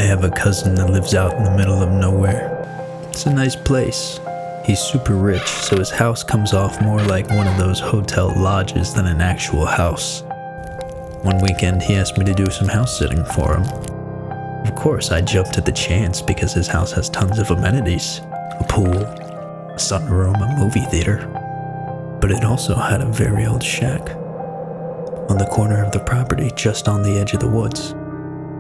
have a cousin that lives out in the middle of nowhere. It's a nice place. He's super rich, so his house comes off more like one of those hotel lodges than an actual house. One weekend, he asked me to do some house sitting for him. Of course, I jumped at the chance because his house has tons of amenities. A pool, a sunroom, a movie theater. But it also had a very old shack on the corner of the property, just on the edge of the woods.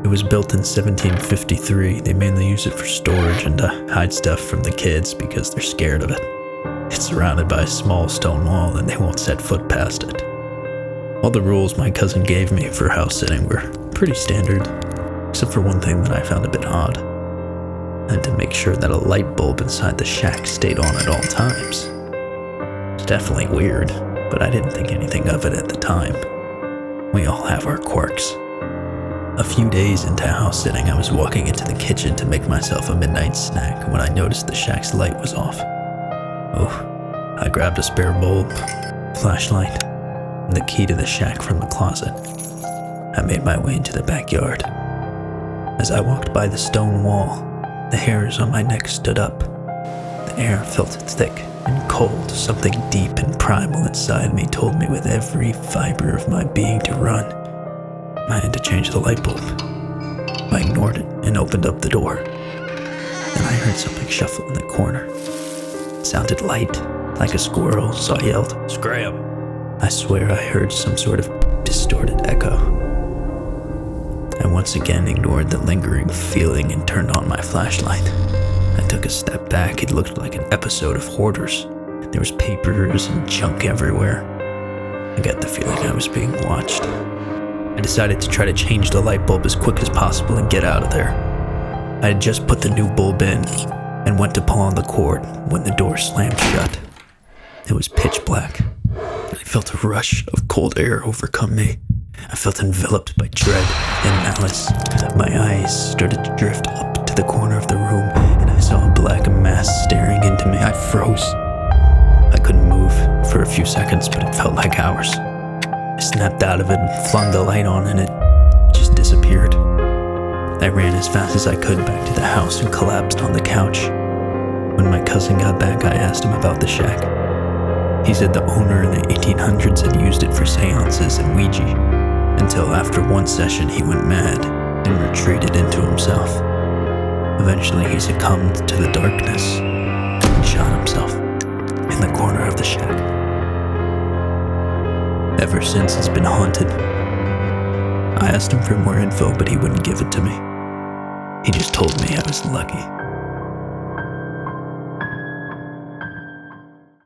It was built in 1753. They mainly use it for storage and to hide stuff from the kids because they're scared of it. It's surrounded by a small stone wall and they won't set foot past it. All the rules my cousin gave me for house sitting were pretty standard, except for one thing that I found a bit odd. I had to make sure that a light bulb inside the shack stayed on at all times. It's definitely weird, but I didn't think anything of it at the time. We all have our quirks. A few days into house sitting, I was walking into the kitchen to make myself a midnight snack when I noticed the shack's light was off. I grabbed a spare bulb, flashlight, and the key to the shack from the closet. I made my way into the backyard. As I walked by the stone wall, the hairs on my neck stood up. The air felt thick and cold. Something deep and primal inside me told me with every fiber of my being to run. I had to change the light bulb. I ignored it and opened up the door. Then I heard something shuffle in the corner. It sounded light, like a squirrel, so I yelled, "Scram!" I swear I heard some sort of distorted echo. I once again ignored the lingering feeling and turned on my flashlight. I took a step back. It looked like an episode of Hoarders. There was papers and junk everywhere. I got the feeling I was being watched. I decided to try to change the light bulb as quick as possible and get out of there. I had just put the new bulb in and went to pull on the cord when the door slammed shut. It was pitch black. I felt a rush of cold air overcome me. I felt enveloped by dread and malice. My eyes started to drift up to the corner of the room and I saw a black mass staring into me. I froze. I couldn't move for a few seconds, but it felt like hours. I snapped out of it and flung the light on and it just disappeared. I ran as fast as I could back to the house and collapsed on the couch. When my cousin got back, I asked him about the shack. He said the owner in the 1800s had used it for seances and Ouija, until after one session he went mad and retreated into himself. Eventually he succumbed to the darkness and shot himself in the corner of the shack. Ever since, it's been haunted. I asked him for more info, but he wouldn't give it to me. He just told me I was lucky.